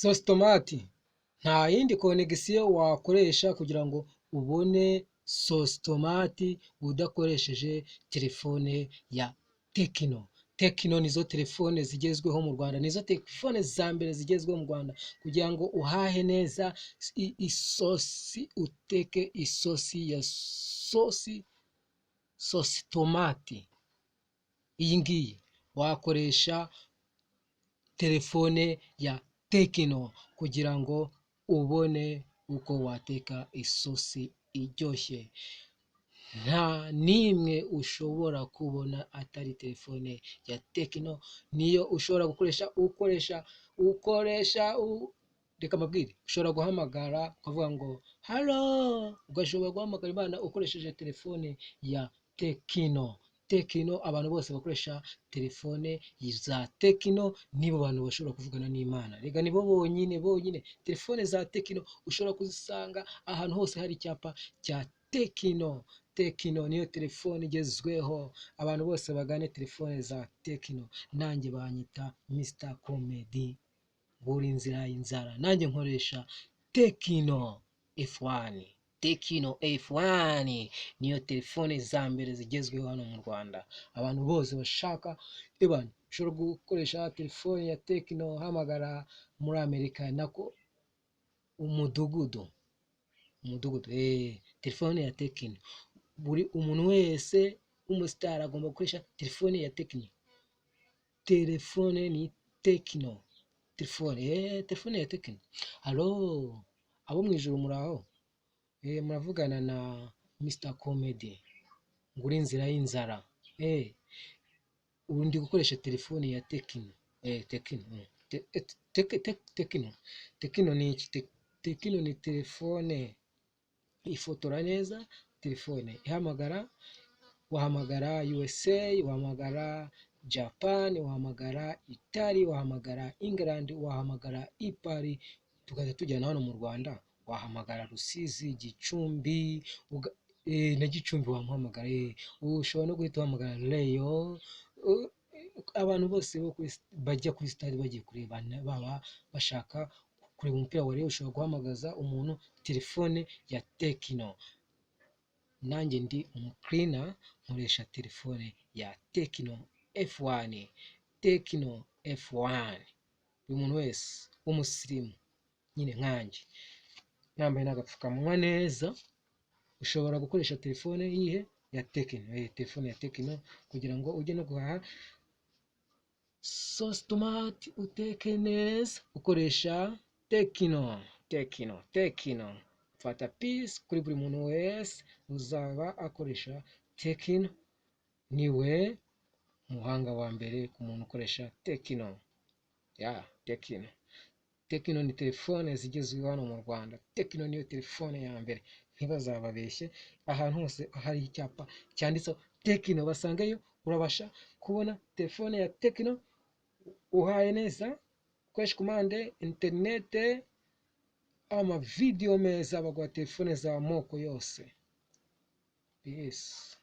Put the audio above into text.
sositomati nta yindi konegisiyo wakoresha kugira ngo ubone sositomati udakoresheje telefone ya Tekino. Tekino nizo telefone zigezweho mu Rwanda, nizo telefone za mbere zigezweho mu Rwanda kugira ngo uhahe neza isosi, uteke isosi ya sositomati. Iyi ngiyi wakoresha telefone ya Tekino kugira ngo ubone uko wateka isosi iryoshye. Nta n'imwe ushobora kubona atari telefone ya Tekino, niyo ushobora ukoresha reka mbabwire, ushobora guhamagara ukavuga ngo halo, ugashobora guhamagara Imana ukoresheje telefone ya Tekino. Tekino, abantu bose bakoresha telefone za Tekino nibo bantu bashobora kuvugana n'Imana. Rega nibo bonyine telefone za Tekino ushobora kuzisanga ahantu hose hari icyapa cya Tekino. Tekino niyo telefone igezweho, abantu bose bagane telefone za Tekino. Nanjye banyita Mr Comedy, buri nzira y'inzara, nanjye nkoresha Tekino F1. Tekino F1 niyo telefone za mbere zigezweho hano mu Rwanda. Abantu bose bashaka ushobora gukoresha telefone ya Tekino, hamagara muri Amerika nako umudugudu, telefone ya Tekino. Buri umuntu wese w'umusitari agomba gukoresha telefone ya Tekino. Telefone ni Tekino, telefone ya Tekino. Halo, abo mu ijuru muraho? Muravugana na Mr Comedy, nguri inzira y'inzara. Ubu ndi gukoresha telefone ya Tekino. Tekino ni iki? Tekino ni telefone ifotora neza, telefone ihamagara, wahamagara USA, wahamagara Japan, wahamagara Italy, wahamagara England, wahamagara Ipari, tukajya tujyana hano mu Rwanda, wahamagara Rusizi, Gicumbi, na Gicumbi wamuhamagara. Ushobora no guhita wahamagara Leyo. Abantu bose bajya kuri stade bagiye kureba, baba bashaka kureba umupira wa Leyo, ushobora guhamagaza umuntu telefone ya Tekino. Nanjye ndi umuklina, nkoresha telefone ya Tekino F1. Tekino F1, buri muntu wese w'umusirimu nyine nkanjye, yambaye n'agapfukamunwa neza, ushobora gukoresha telefone yihe ya Tekino. Telefone ya Tekino kugira ngo ujye no guhaha sositomati uteke neza, ukoresha Tekino. Fata peace kuri buri muntu wese uzaba akoresha Tekino, niwe muhanga wa mbere ku muntu ukoresha Tekino. Tekino. Tekino ni telefone zigezweho hano mu Rwanda. Tekino niyo telefone ya mbere, ntibazababeshye. Ahantu hose hari icyapa cyanditseho Tekino basangayo, urabasha kubona telefone ya Tekino uhaye neza, ukoresha komande interinete, amavidewo meza, baguha telefone za moko yose. Peace.